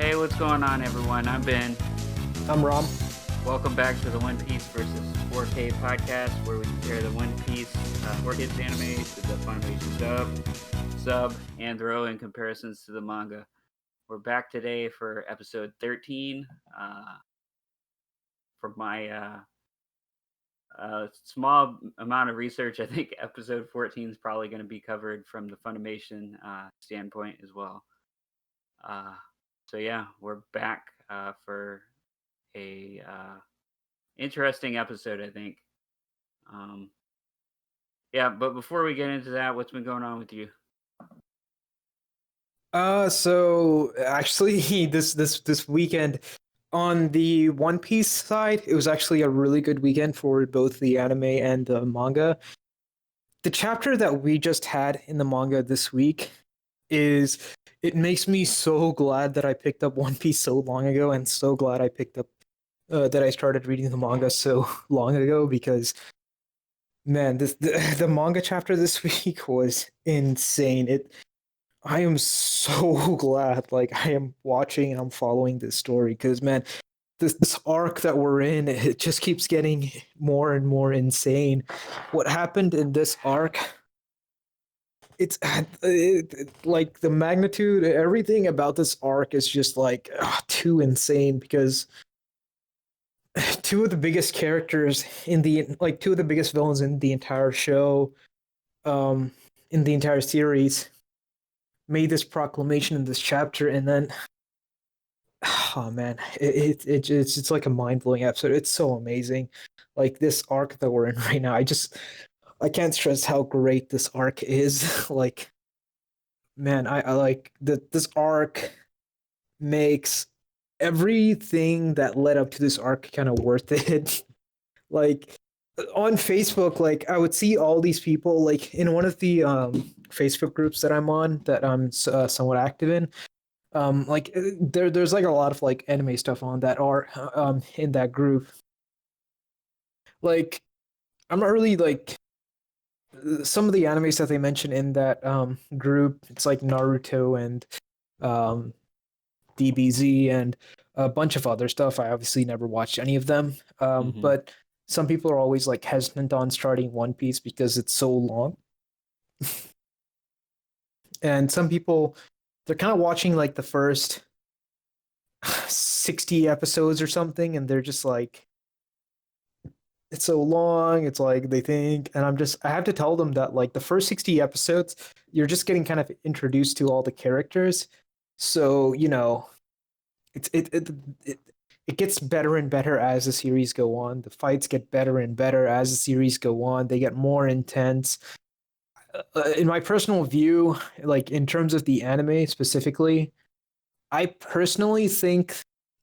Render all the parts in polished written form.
Hey, what's going on, everyone? I'm Ben. I'm Rom. Welcome back to the One Piece versus 4K podcast, where we compare the One Piece 4Kids anime to the Funimation sub, and throw in comparisons to the manga. We're back today for episode 13. For my small amount of research, I think episode 14 is probably going to be covered from the Funimation standpoint as well. So yeah, we're back for a interesting episode, I think. Yeah, but before we get into that, what's been going on with you? So actually this weekend on the One Piece side, it was actually a really good weekend for both the anime and the manga. The chapter that we just had in the manga this week is it makes me so glad that I picked up One Piece so long ago, and so glad I picked up that I started reading the manga so long ago, because man, the manga chapter this week was insane. I am so glad like I am watching and I'm following this story, because man, this arc that we're in, it just keeps getting more and more insane. What happened in this arc, it's like the magnitude, everything about this arc is just like too insane, because two of the biggest characters in the like two of the biggest villains in the entire show, um in the entire series, made this proclamation in this chapter, and then oh man, it's like a mind blowing episode. It's so amazing, like this arc that we're in right now. I can't stress how great this arc is. Like man, I like that this arc makes everything that led up to this arc kind of worth it. Like on Facebook, like I would see all these people like in one of the Facebook groups that I'm on, that I'm somewhat active in. Like there's like a lot of like anime stuff on that are in that group. Like I'm not really like some of the animes that they mention in that group. It's like Naruto and um DBZ and a bunch of other stuff. I obviously never watched any of them. Mm-hmm. But some people are always like hesitant on starting One Piece because it's so long. And some people, they're kind of watching like the first 60 episodes or something, and they're just like, it's so long. It's like they think, and I have to tell them that like the first 60 episodes, you're just getting kind of introduced to all the characters. So, it's it it gets better and better as the series go on. The fights get better and better as the series go on. They get more intense. In my personal view, like in terms of the anime specifically, I personally think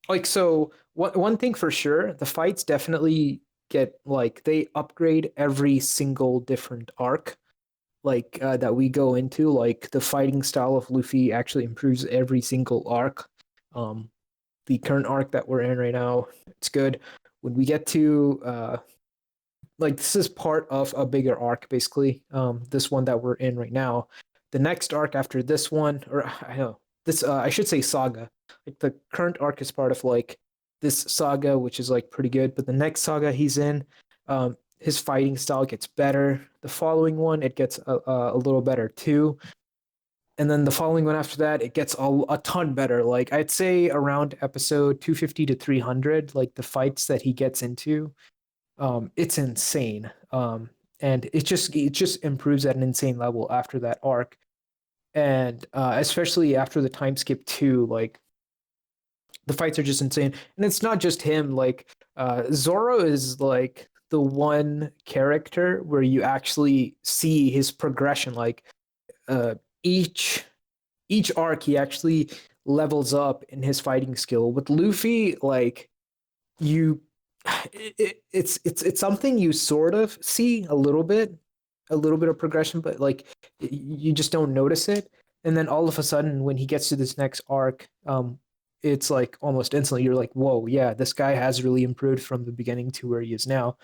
like so one thing for sure, the fights definitely get like they upgrade every single different arc like that we go into. Like the fighting style of Luffy actually improves every single arc. Um the current arc that we're in right now, it's good. When we get to like this is part of a bigger arc basically. This one that we're in right now. The next arc after this one, or I know this I should say saga. Like the current arc is part of like this saga, which is like pretty good, but the next saga he's in, his fighting style gets better. The following one, it gets a little better too. And then the following one after that, it gets a ton better. Like I'd say around episode 250 to 300, like the fights that he gets into, it's insane. And it just improves at an insane level after that arc. And especially after the time skip too, like the fights are just insane. And it's not just him. Like Zoro is like the one character where you actually see his progression. Like uh, each each arc, he actually levels up in his fighting skill. With Luffy, like you it's something you sort of see a little bit of progression, but like you just don't notice it. And then all of a sudden when he gets to this next arc, it's like almost instantly you're like, whoa, yeah, this guy has really improved from the beginning to where he is now.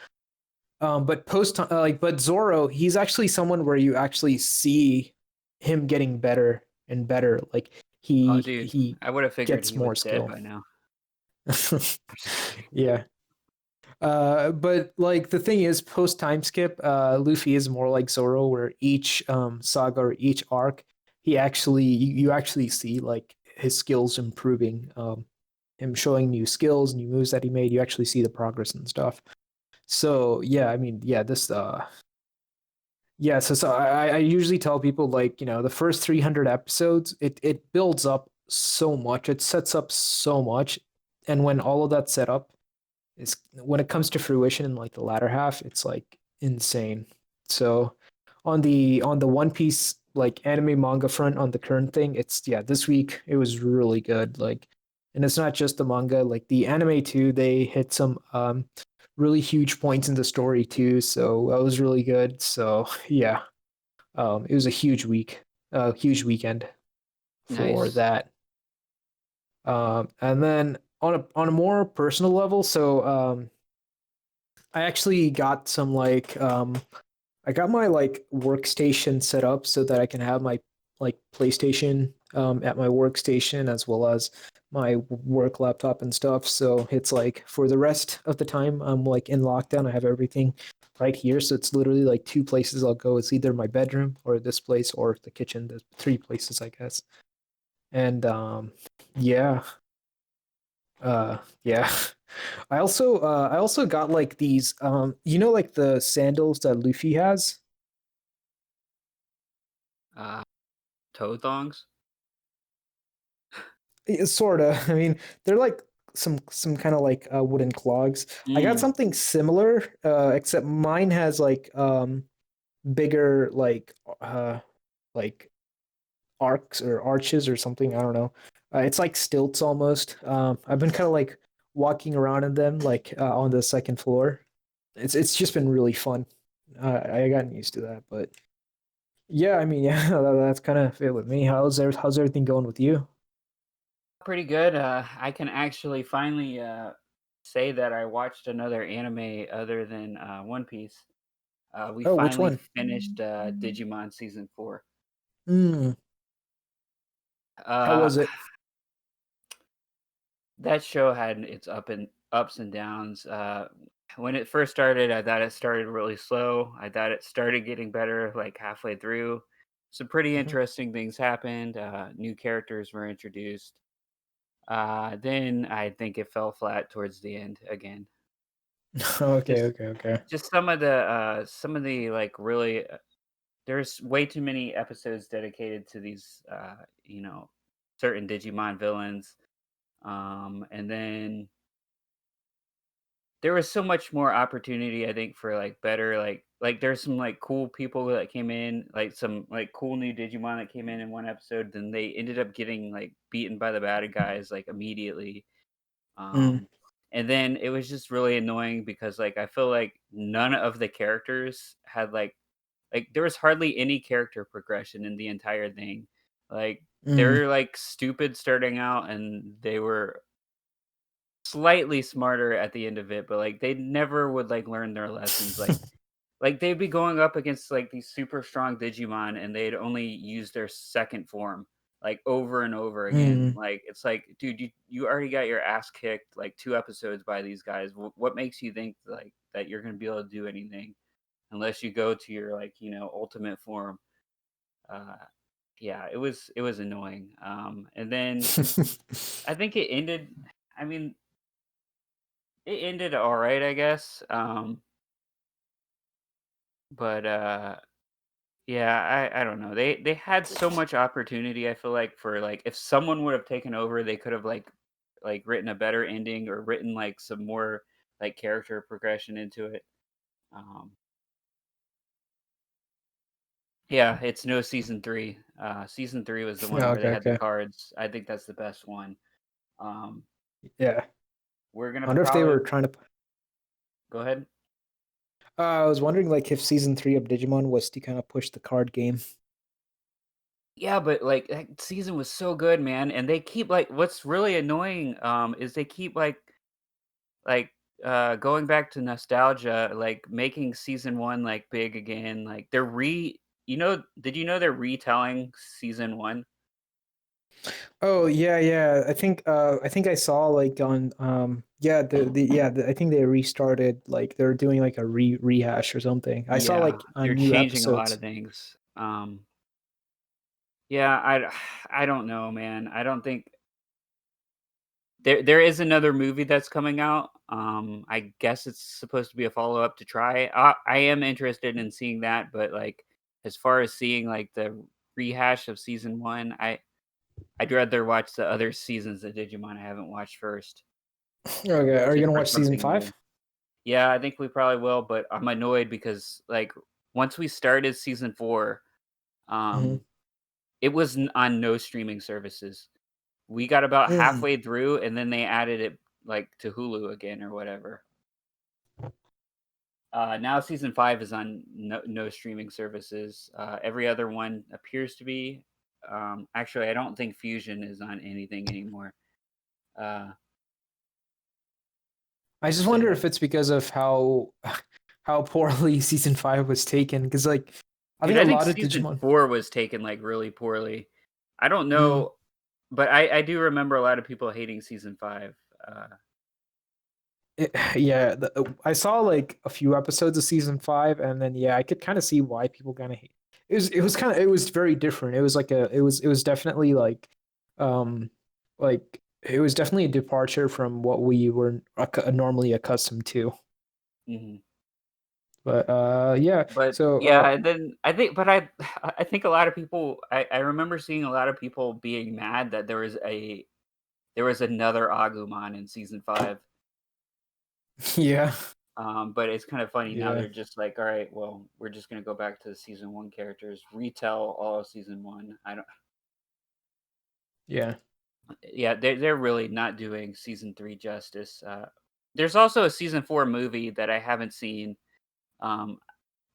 But but Zoro, he's actually someone where you actually see him getting better and better. Like Oh, he dude, he I would have figured gets he was more dead skill. by now. I'm just kidding. Yeah. But like the thing is, post time skip, Luffy is more like Zoro, where each saga or each arc, he actually you actually see like his skills improving, him showing new skills, new moves that he made. You actually see the progress and stuff. So yeah, I mean, yeah, this yeah, so I usually tell people like, the first 300 episodes, it builds up so much, it sets up so much, and when all of that's set up, is when it comes to fruition in like the latter half, it's like insane. So on the One Piece like anime manga front on the current thing, it's yeah, this week it was really good. Like, and it's not just the manga, like the anime too, they hit some really huge points in the story too. So that was really good. So yeah, it was a huge week, huge weekend for Nice. that. And then on a more personal level, so I actually got some I got my like workstation set up so that I can have my like PlayStation at my workstation as well as my work laptop and stuff. So it's like for the rest of the time I'm like in lockdown, I have everything right here. So it's literally like two places I'll go. It's either my bedroom or this place or the kitchen, the three places I guess. And yeah, yeah. I also got like these like the sandals that Luffy has. Uh, toe thongs. Sort of. I mean, they're like some kind of like wooden clogs. I got Mm. something similar, except mine has like bigger like arcs or arches or something. I don't know. It's like stilts almost. I've been kind of like walking around in them like on the second floor. It's just been really fun. I gotten used to that, but yeah, I mean, yeah, that's kind of it with me. How's everything going with you? Pretty good. I can actually finally say that I watched another anime other than One Piece. We Oh, which finally one? finished Digimon season 4. Mm, how Uh, was it? that show had its ups and downs. When it first started, I thought it started really slow. I thought it started getting better like halfway through. Some pretty Mhm. interesting things happened. New characters were introduced. Then I think it fell flat towards the end again. Okay, Just okay, okay. just some of the like really there's way too many episodes dedicated to these certain Digimon villains. And then there was so much more opportunity, I think, for like better there's some like cool people that came in, like some like cool new Digimon that came in one episode, then they ended up getting like beaten by the bad guys like immediately. Mm, Um, and then it was just really annoying because like I feel like none of the characters had like there was hardly any character progression in the entire thing. Like mm, they're like stupid starting out and they were slightly smarter at the end of it, but like they never would like learn their lessons. Like they'd be going up against like these super strong Digimon and they'd only use their second form like over and over again. mm. Like it's like, dude, you already got your ass kicked like 2 episodes by these guys. What makes you think like that you're gonna be able to do anything unless you go to your like ultimate form? Uh, yeah, it was annoying. And then I think it ended. I mean, it ended all right, I guess. But yeah, I don't know. They had so much opportunity. I feel like for like if someone would have taken over, they could have like written a better ending or written like some more like character progression into it. Um, yeah, it's no season 3. Season 3 was the one where Okay, they had the okay. cards. I think that's the best one. Um, Yeah. we're gonna I wonder if they probably were trying to. go ahead. I was wondering, like, if season three of Digimon was to kind of push the card game. Yeah, but like that season was so good, man. And they keep like what's really annoying is they keep like going back to nostalgia, like making season 1 like big again. Like did you know they're retelling season 1? Oh yeah, yeah. I think I saw like on yeah I think they restarted, like they're doing like a rehash or something. I saw Yeah, like on they're new changing a lot episodes. of things. Yeah, I don't know, man. I don't think there is another movie that's coming out. I guess it's supposed to be a follow-up to Try. I am interested in seeing that, but, like, as far as seeing, like, the rehash of season 1, I'd rather watch the other seasons of Digimon I haven't watched first, Okay, are you just gonna for watch season something new. 5? Yeah, I think we probably will, but I'm annoyed because, like, once we started season 4, Mm-hmm. um, it was n on no streaming services. We got about Mm. halfway through, and then they added it, like, to Hulu again or whatever. Now season 5 is on no streaming services. Every other one appears to be. Actually, I don't think Fusion is on anything anymore. Uh, I just so wonder yeah. if it's because of how how poorly season 5 was taken, because like I Dude, think a I think lot of season Digimon. 4 was taken, like, really poorly. I don't Mm. know, but I do remember a lot of people hating season 5. Yeah, I saw like a few episodes of season 5, and then yeah, I could kind of see why people kind of hate. It was very different. It was like it was definitely um it was definitely a departure from what we were normally accustomed to. Mhm. But yeah, But, so yeah, and then I think but I think a lot of people I remember seeing a lot of people being mad that there was another Agumon in season 5. yeah, But it's kind of funny now yeah, they're just like, "Alright, well, we're just gonna go back to the season 1 characters, retell all of season 1." I don't yeah. Yeah, they're really not doing season 3 justice. There's also a season 4 movie that I haven't seen. Um,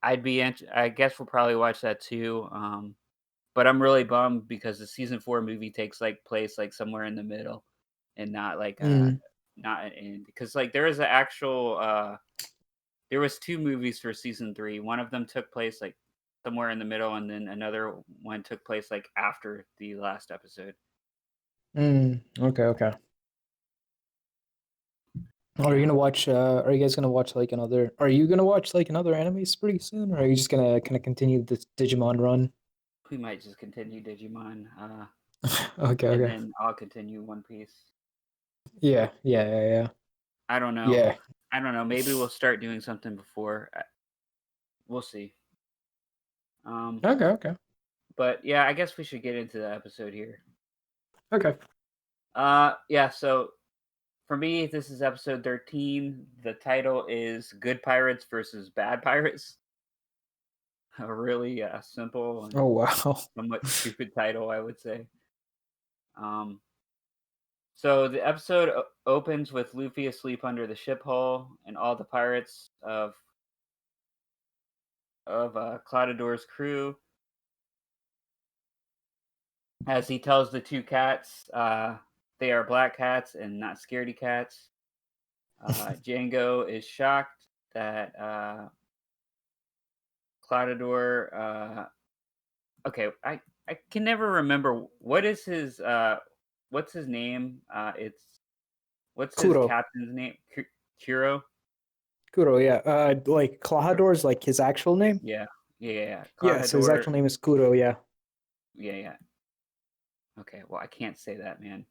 I guess we'll probably watch that too. But I'm really bummed because the season 4 movie takes, like, place, like, somewhere in the middle and not, like, Mm, not an end because, like, there is an actual, there was 2 movies for season 3. One of them took place, like, somewhere in the middle, and then another one took place, like, after the last episode. okay, okay. Are you Yeah, gonna watch? Are you guys gonna watch like another? Are you gonna watch like another animes pretty soon, or are you just gonna kind of continue this Digimon run? we might just continue Digimon, Okay, and okay. then I'll continue One Piece. Yeah, yeah, yeah, yeah. I don't know. Yeah. I don't know, maybe we'll start doing something before, we'll see. Um, Okay, okay, but, yeah, I guess we should get into the episode here. okay. Yeah, so for me, this is episode 13. The title is Good Pirates versus Bad Pirates. A really simple and Oh wow. somewhat stupid title, I would say. Um, so the episode opens with Luffy asleep under the ship hull, and all the pirates of Claudador's crew, as he tells the two cats they are black cats and not scaredy cats. Django is shocked that Claudador. Okay, I can never remember what's his name. It's what's his Kuro, captain's name? Kuro. Kuro. Yeah. Like Klahador is like his actual name. Yeah, yeah, yeah, yeah. Yeah. So his Claudador. actual name is Kuro. Yeah. Yeah, yeah. Okay, well, I can't say that, man.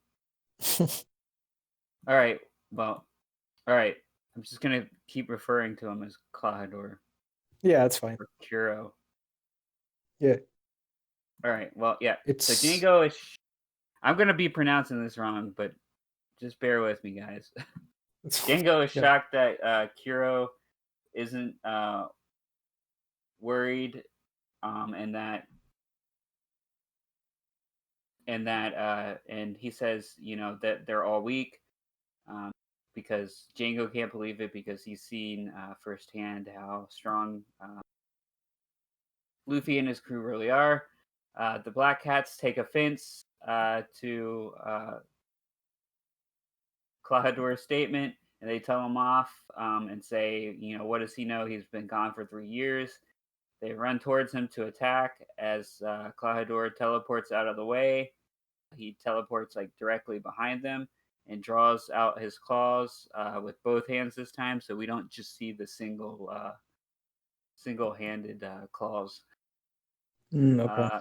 All right, well, all right. I'm just gonna keep referring to him as Claudador Yeah, that's fine. or Kuro. Yeah. All right, well, yeah. So It's Django is. I'm gonna be pronouncing this wrong, but just bear with me, guys. it's fine. Django is Yeah. shocked that Kuro isn't worried, and and he says, you know, that they're all weak, um, because Django can't believe it because he's seen firsthand how strong Luffy and his crew really are. The Black Cats take offense to Clahador's statement, and they tell him off and say, you know, what does he know? He's been gone for 3 years. They run towards him to attack as Clahador teleports out of the way. he teleports like directly behind them and draws out his claws with both hands this time, so we don't just see the single-handed claws. Okay. Uh,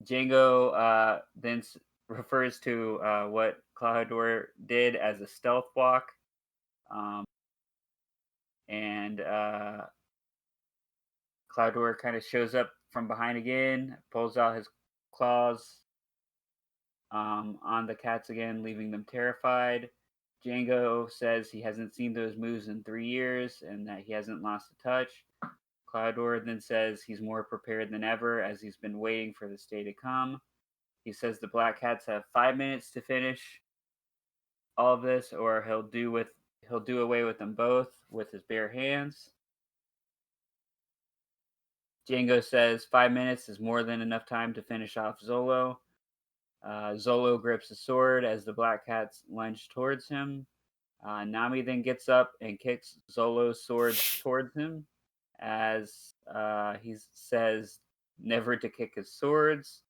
Django then refers to what Claudor did as a stealth walk, um, and Claudor kind of shows up from behind again, pulls out his claws on the cats again, leaving them terrified. Django says he hasn't seen those moves in 3 years and that he hasn't lost a touch. Claudor then says he's more prepared than ever as he's been waiting for this day to come. He says the Black Cats have 5 minutes to finish all of this, or he'll do away with them both with his bare hands. Django says 5 minutes is more than enough time to finish off Zolo. Zolo grips a sword as the Black Cats lunge towards him. Nami then gets up and kicks Zolo's sword towards him as he says never to kick his swords.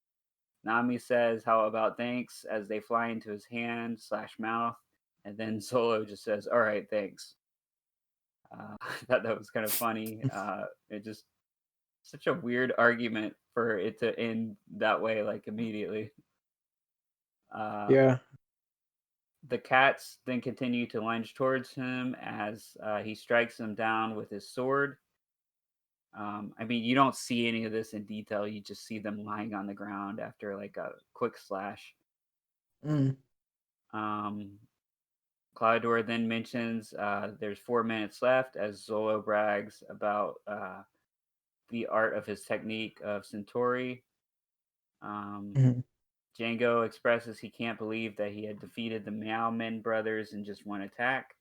Nami says, "How about thanks?" as they fly into his hand slash mouth. And then Zolo just says, "All right, thanks." I thought that was kind of funny. It just such a weird argument for it to end that way, like immediately. Uh, Yeah. the cats then continue to lunge towards him as he strikes them down with his sword. I mean, you don't see any of this in detail. You just see them lying on the ground after like a quick slash. Mm. Um, Claudor then mentions there's 4 minutes left as Zolo brags about the art of his technique of Centauri. Um, Mhm. Django expresses he can't believe that he had defeated the Meow Men brothers in just one attack.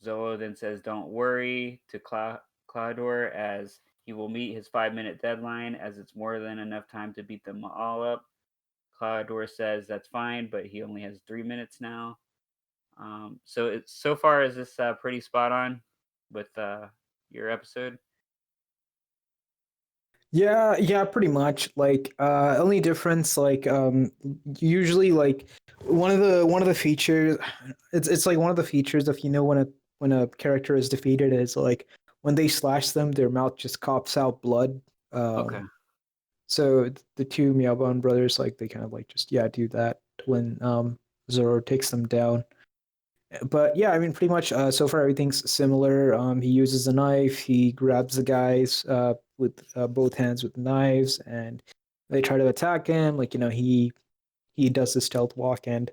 Zolo then says, "Don't worry" to Claudor as he will meet his 5 minute deadline as it's more than enough time to beat them all up. Claudor says that's fine, but he only has 3 minutes now. So it's so far is this pretty spot on with your episode? Yeah, yeah, pretty much. Like, only difference, like, usually, like, one of the features, it's like one of the features of when a character is defeated is like when they slash them, their mouth just coughs out blood. Okay. So the two Meowbone brothers, like, they kind of like just do that when Zoro takes them down. But yeah, I mean, pretty much so far everything's similar. He uses a knife. He grabs the guys with both hands with knives, and they try to attack him. Like, he does the stealth walk, and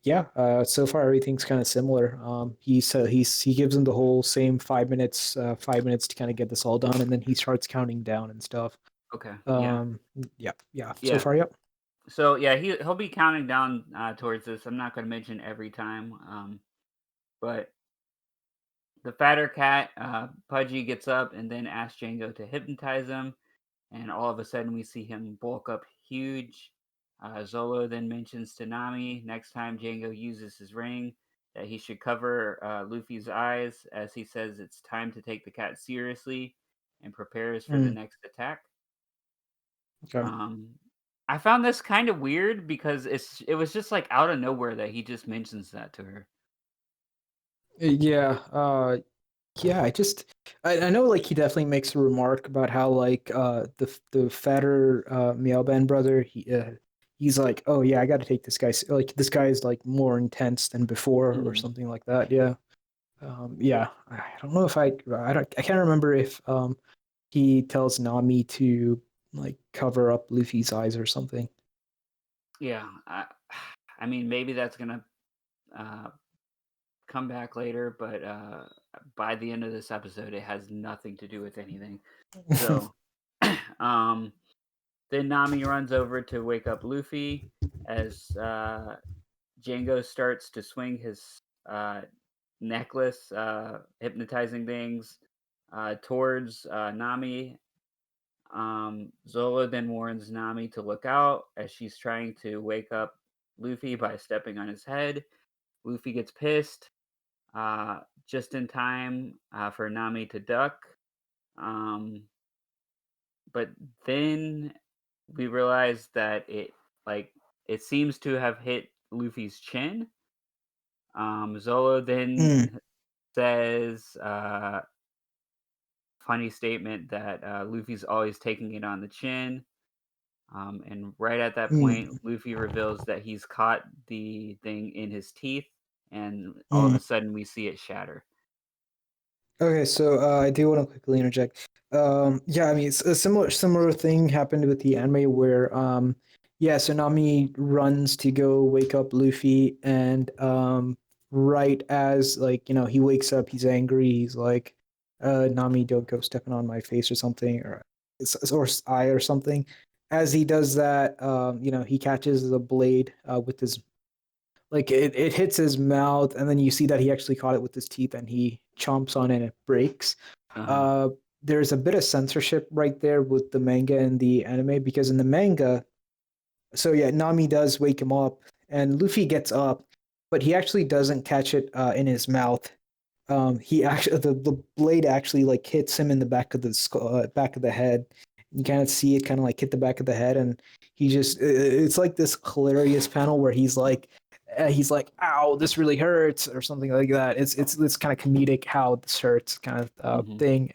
yeah. So far everything's kind of similar. He gives them the whole same 5 minutes, 5 minutes to kind of get this all done, and then he starts counting down and stuff. Okay. Yeah. Um, yeah, yeah. So Yeah. far, yep. So yeah, he'll be counting down towards this. I'm not going to mention every time, but the fatter cat, Pudgy, gets up and then asks Django to hypnotize him, and all of a sudden we see him bulk up huge. Zolo then mentions to Nami next time Django uses his ring that he should cover Luffy's eyes, as he says it's time to take the cat seriously and prepares for the Mm, next attack. okay. Um, I found this kind of weird because it was just like out of nowhere that he just mentions that to her. Yeah. Yeah, I know, like, he definitely makes a remark about how, like, the fatter Meowban brother, he's like, oh yeah, I got to take this guy like, this guy is like more intense than before or Mhm. something like that. Yeah. Yeah, I don't know if I can't remember if he tells Nami to like cover up Luffy's eyes or something. Yeah, I mean maybe that's gonna uh, come back later, but by the end of this episode, it has nothing to do with anything. So, um, then Nami runs over to wake up Luffy as Django starts to swing his uh, necklace, hypnotizing things towards Nami. Zola then warns Nami to look out as she's trying to wake up Luffy by stepping on his head. Luffy gets pissed just in time for Nami to duck. Um, but then we realize that like it seems to have hit Luffy's chin. Zolo Mm, then says, funny statement that Luffy's always taking it on the chin. And right at that point, mm, Luffy reveals that he's caught the thing in his teeth, and all of mm. a sudden we see it shatter. Okay, so I do want to quickly interject. Yeah, I mean, it's a similar thing happened with the anime where, yeah, so Nami runs to go wake up Luffy, and right as like he wakes up, he's angry. He's like, Nami, don't go stepping on my face or something, or eye or something. As he does that, he catches the blade with his like it hits his mouth, and then you see that he actually caught it with his teeth, and he chomps on it and it breaks. Uh-huh. uh there's a bit of censorship right there with the manga and the anime, because in the manga, so yeah, Nami does wake him up, and Luffy gets up, but he actually doesn't catch it in his mouth. He actually, the blade actually like hits him in the back of the skull, back of the head. You kind of see it kind of like hit the back of the head, and he just it's like this hilarious panel where he's like, "Ow, this really hurts," or something like that. It's this kind of comedic how this hurts kind of Hmm. thing,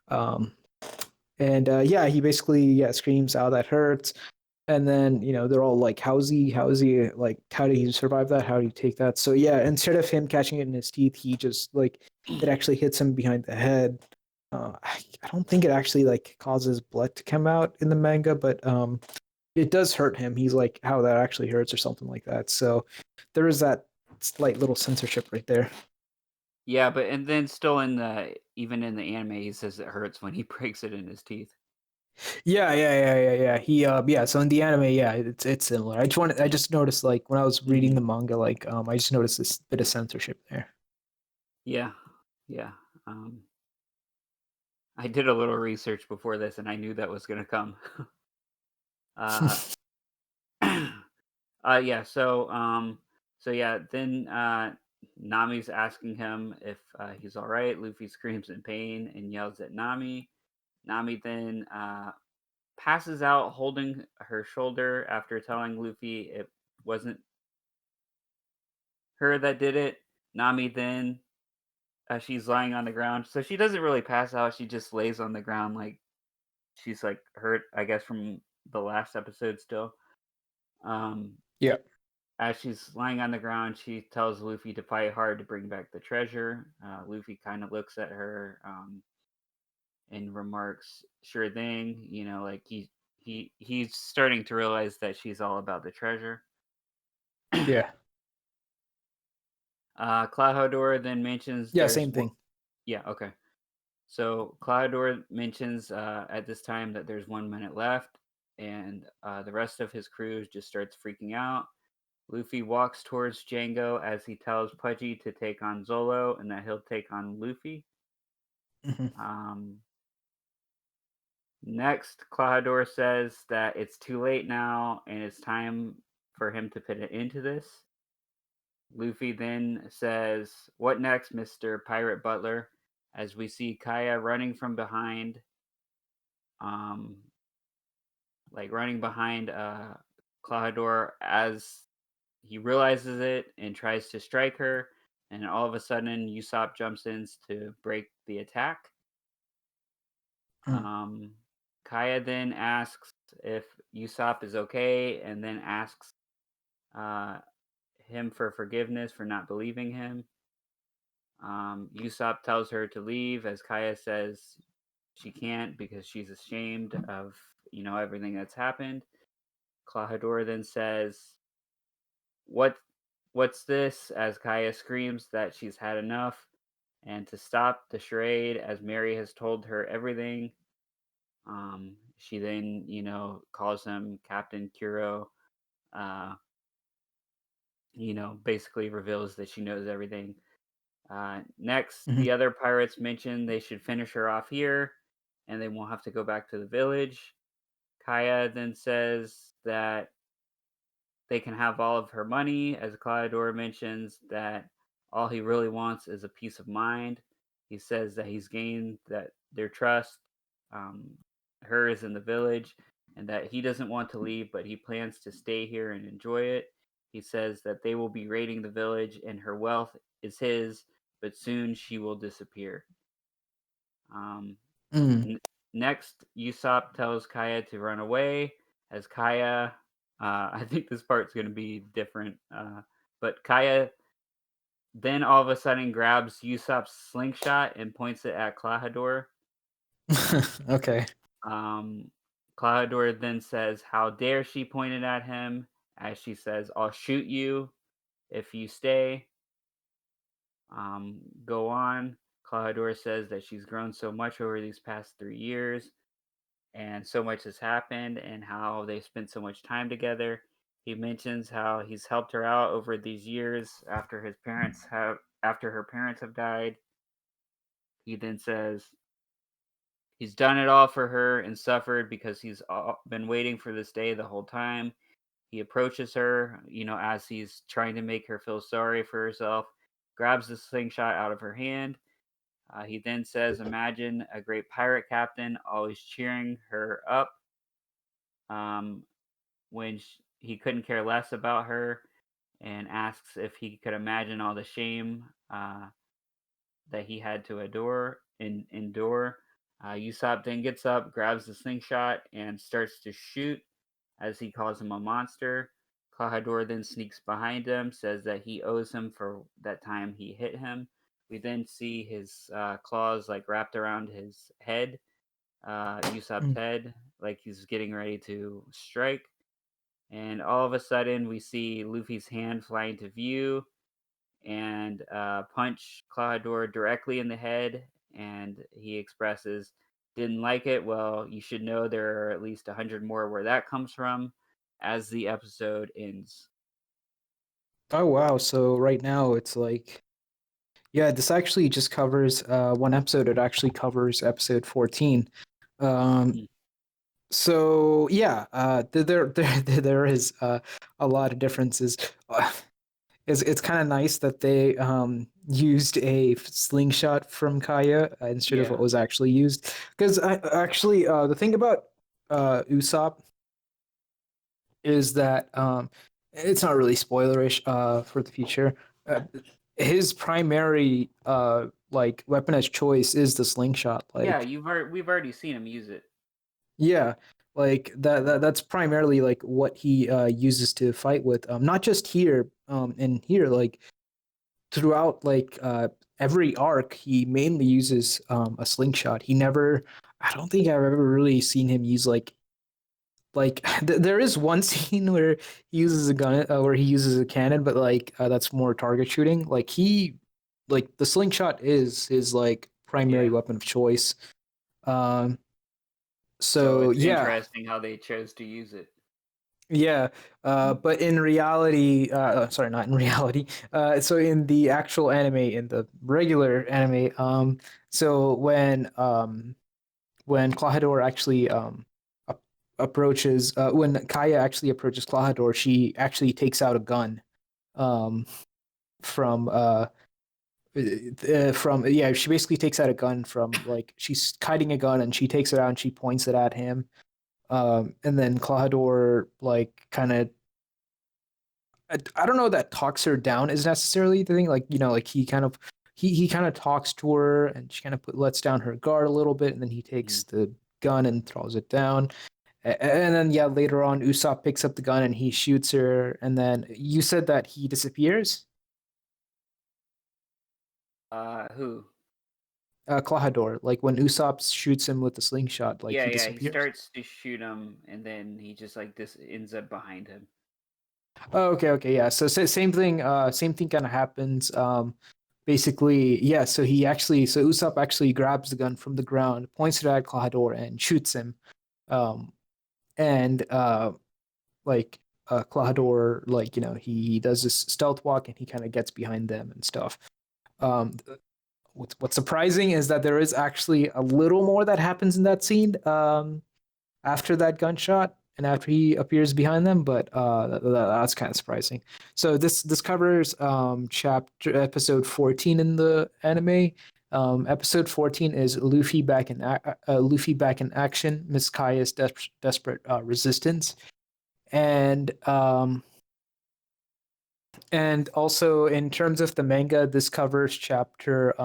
um yeah, he basically screams, "Ow, that hurts." And then they're all like, how's he like, how did he survive that, how did he take that? So yeah, instead of him catching it in his teeth, he just like, it actually hits him behind the head. I don't think it actually like causes blood to come out in the manga, but it does hurt him. He's like, how that actually hurts or something like that. So there is that slight little censorship right there. Yeah, but and then still in the even in the anime, he says it hurts when he breaks it in his teeth. Yeah. Yeah. So in the anime, yeah, it's similar. I just noticed like when I was reading Hmm. the manga, like I just noticed this bit of censorship there. Yeah, yeah. Um, I did a little research before this, and I knew that was going to come. uh, yeah. So yeah. Then Nami's asking him if he's all right. Luffy screams in pain and yells at Nami. Nami then passes out, holding her shoulder after telling Luffy it wasn't her that did it. Nami then, she's lying on the ground, so she doesn't really pass out. She just lays on the ground like she's like hurt, I guess, from the last episode still. Um, Yeah. as she's lying on the ground, she tells Luffy to fight hard to bring back the treasure. Luffy kind of looks at her and remarks, "Sure thing." You know, like he's starting to realize that she's all about the treasure. Yeah. Cloudhador then mentions Yeah, there's same thing. yeah, okay. So Cloudhador mentions at this time that there's 1 minute left, and the rest of his crew just starts freaking out. Luffy walks towards Django as he tells Pudgy to take on Zolo and that he'll take on Luffy. Mhm. Um, Next, Cloudhador says that it's too late now and it's time for him to put an end to this. Luffy then says, "What next, Mr. Pirate Butler?" As we see Kaya running from behind, um, like running behind Cloudhador as he realizes it and tries to strike her. And all of a sudden, Usopp jumps in to break the attack. Mhm. Um, Kaya then asks if Usopp is okay, and then asks uh, him for forgiveness for not believing him. Usopp tells her to leave, as Kaya says she can't because she's ashamed of everything that's happened. Klahadore then says, "What what's this?" as Kaya screams that she's had enough and to stop the charade as Mary has told her everything. She then, calls him Captain Kuro. Uh, basically reveals that she knows everything. Next, Mhm. the other pirates mention they should finish her off here, and they won't have to go back to the village. Kaya then says that they can have all of her money, as Clyodor mentions that all he really wants is a peace of mind. He says that he's gained their trust, um, hers in the village, and that he doesn't want to leave, but he plans to stay here and enjoy it. He says that they will be raiding the village and her wealth is his, but soon she will disappear. Um, Mm. n- Next, Usopp tells Kaya to run away, as Kaya, I think this part's going to be different, but Kaya then all of a sudden grabs Usopp's slingshot and points it at Klahadore. Okay. Um, Klahadore then says, "How dare she point it at him?" As she says, "I'll shoot you if you stay." Go on. Klahadore says that she's grown so much over these past 3 years, and so much has happened, and how they've spent so much time together. He mentions how he's helped her out over these years after her parents have died. He then says he's done it all for her and suffered because he's been waiting for this day the whole time. He approaches her, as he's trying to make her feel sorry for herself, grabs the slingshot out of her hand. He then says, "Imagine a great pirate captain always cheering her up um, when he couldn't care less about her," and asks if he could imagine all the shame that he had to endure. Usopp then gets up, grabs the slingshot, and starts to shoot as he calls him a monster. Klahadore then sneaks behind him, says that he owes him for that time he hit him. We then see his claws like wrapped around his head, Usopp's Mm. head, like he's getting ready to strike. And all of a sudden, we see Luffy's hand fly into view and punch Klahadore directly in the head. And he expresses, "Didn't like it? Well, you should know there are at least 100 more where that comes from," as the episode ends. Oh wow. So right now it's like, yeah, this actually just covers one episode. It actually covers episode 14. Um Mm. so yeah, there is a lot of differences. It's kind of nice that they used a slingshot from Kaya instead of what Yeah. was actually used. Because actually, the thing about Usopp is that it's not really spoilerish for the future. Uh, his primary like weapon as choice is the slingshot. Yeah, Like, we've already seen him use it. yeah, like that's primarily like what he uses to fight with. Not just here, and here, like throughout like every arc, he mainly uses a slingshot. He never, I don't think I've ever really seen him use like there is one scene where he uses a gun, where he uses a cannon, but like that's more target shooting. Like like the slingshot is his like primary Yeah. weapon of choice. Um, So so it's yeah, interesting how they chose to use it. yeah. But in reality, sorry, not in reality. So in the actual anime, in the regular anime, so when Klahadore actually approaches, when Kaya actually approaches Klahadore, she actually takes out a gun um, from yeah, she basically takes out a gun from, like, she's hiding a gun and she takes it out and she points it at him. And then Klahadore like kind of, I don't know that talks her down is necessarily the thing. Like, like he kind of talks to her and she kind of lets down her guard a little bit, and then he takes Mm. the gun and throws it down. And then yeah, later on, Usopp picks up the gun and he shoots her. And then you said that he disappears. Who? Klahadore, like when Usopp shoots him with the slingshot, like Yeah, he yeah. He disappears. starts to shoot him, and then he just like this ends up behind him. Oh, okay, okay, yeah. So, same thing. Same thing kind of happens. Basically, yeah. So Usopp actually grabs the gun from the ground, points it at Klahadore, and shoots him. Um, and like Klahadore, like he does this stealth walk and he kind of gets behind them and stuff. Um, what's surprising is that there is actually a little more that happens in that scene. After that gunshot and after he appears behind them, but that's kind of surprising. So this covers chapter episode 14 in the anime. Episode 14 is Luffy back in action. Miss Kaya's desperate resistance, and also in terms of the manga, this covers chapters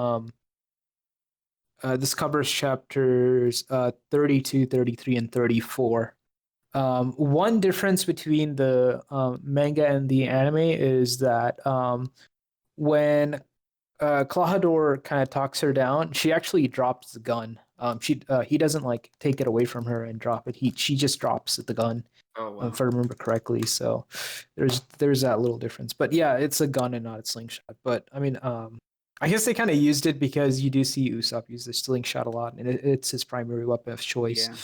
32, 33, and 34. One difference between the manga and the anime is that when Clahador kind of talks her down, she actually drops the gun. He doesn't like take it away from her and drop it. She just drops the gun, Oh wow. if I remember correctly. So there's that little difference. But yeah, it's a gun and not a slingshot. But I mean, I guess they kind of used it because you do see Usopp use the slingshot a lot, and it's his primary weapon of choice. Yeah.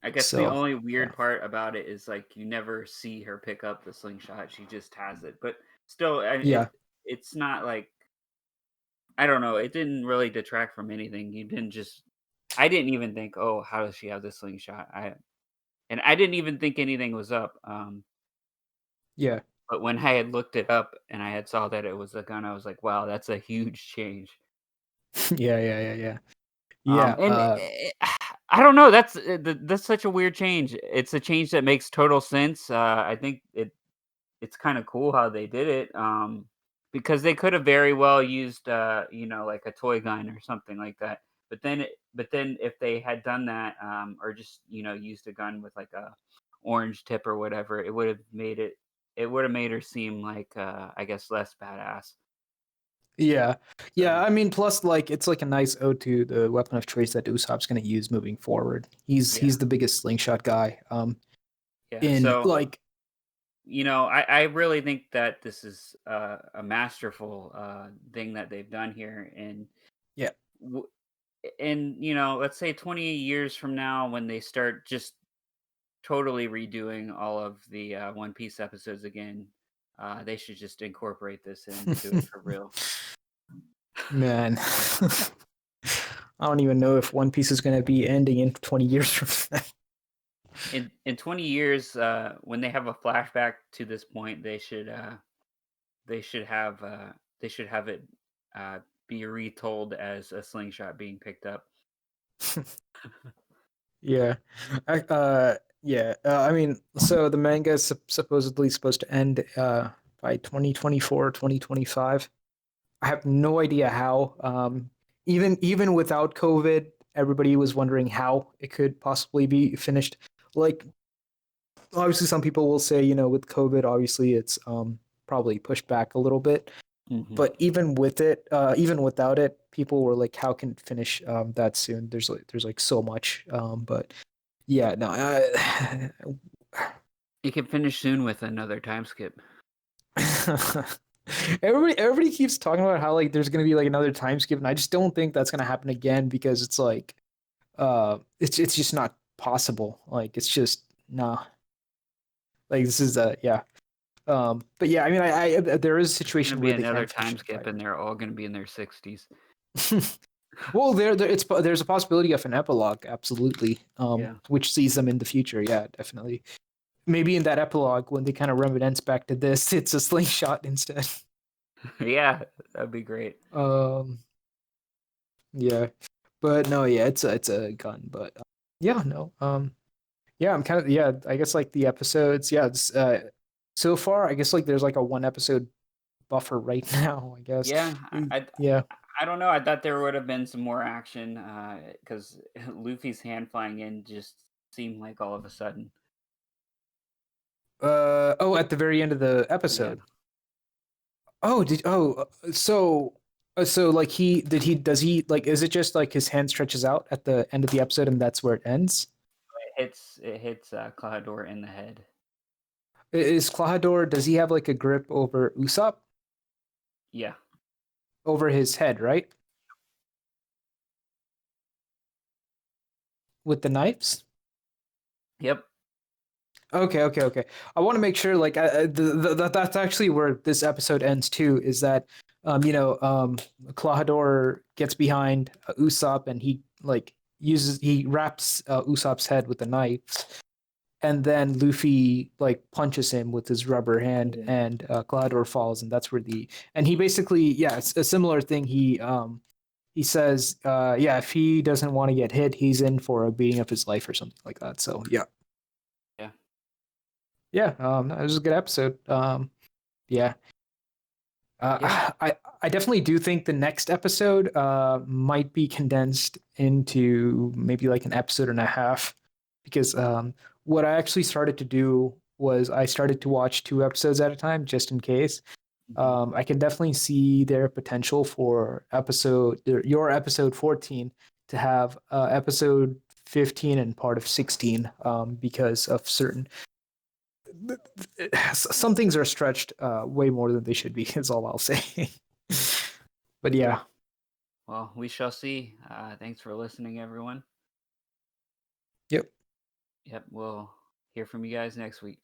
I guess the So only yeah, weird part about it is like you never see her pick up the slingshot. She just has it. But still, yeah, it's not like, I don't know. It didn't really detract from anything. I didn't even think, oh, how does she have the slingshot? I didn't even think anything was up. yeah, But when I had looked it up and I had saw that it was a gun, I was like, wow, that's a huge change. yeah, yeah, yeah, yeah. Yeah, And I don't know. That's such a weird change. It's a change that makes total sense. I think it's kind of cool how they did it. Because they could have very well used, like a toy gun or something like that. But then if they had done that, or just used a gun with like a orange tip or whatever, it would have made it. It would have made her seem like, I guess, less badass. yeah, yeah. So I mean, plus like it's like a nice ode to the weapon of choice that Usopp's going to use moving forward. He's yeah, the biggest slingshot guy. yeah. In So like I really think that this is a masterful thing that they've done here, and yeah, w- let's say 20 years from now when they start just totally redoing all of the One Piece episodes again, they should just incorporate this and do it for real. man. I don't even know if One Piece is going to be ending in 20 years from now. In 20 years, when they have a flashback to this point, they should have they should have it uh, be retold as a slingshot being picked up. Yeah. Yeah. I mean, so the manga is supposedly supposed to end by 2024, 2025. I have no idea how. Even without COVID, everybody was wondering how it could possibly be finished. Like, obviously, some people will say, with COVID, obviously, it's probably pushed back a little bit. Hmm. But even with it, even without it, people were like, "How can it finish that soon?" There's like so much. But yeah, no, It can finish soon with another time skip. everybody keeps talking about how like there's gonna be like another time skip, and I just don't think that's gonna happen again because it's like it's just not possible. Like it's just nah. Like this is yeah. But yeah, I mean, I there is a It's gonna situation be where they another can finish time in skip, 5 and they're all gonna be in their 60s. years. Well, there's a possibility of an epilogue, absolutely, Yeah, which sees them in the future. Yeah, definitely. Maybe in that epilogue, when they kind of reminisce back to this, it's a slingshot instead. yeah, that'd be great. Um, yeah, but no, yeah, it's a gun, but yeah, no, yeah, I'm kind of yeah, I guess like the episodes, yeah, it's so far, I guess like there's like a 1 episode buffer right now, I guess. Yeah, Yeah. I don't know. I thought there would have been some more action because Luffy's hand flying in just seemed like all of a sudden. Oh, at the very end of the Yeah, episode. So like does he like is it just like his hand stretches out at the end of the episode and that's where it ends? it hits Claudor in the head. Is Klahadore, does he have like a grip over Usopp Yeah. over his head, right? With the knives? Yep. Okay, okay, okay. I want to make sure, like, that's actually where this episode ends too. Is that, Klahadore gets behind Usopp and he wraps Usopp's head with the knife, and then Luffy like punches him with his rubber hand, Yeah. and Klahadore falls, and that's where and he basically, yeah, it's a similar thing. he says, yeah, if he doesn't want to get hit, he's in for a beating of his life or something like that. So yeah, Yeah. yeah, that was a good episode. Yeah, Yeah. I definitely do think the next episode might be condensed into maybe like an episode and a half, because what I actually started to do was I started to watch 2 episodes at a time just in case. Mhm. I can definitely see their potential for your episode 14 to have episode 15 and part of 16, because of certain some things are stretched way more than they should be. Is all I'll say. But Yeah. yeah, Well, we shall see. Thanks for listening, everyone. yep. Yep. We'll hear from you guys next week.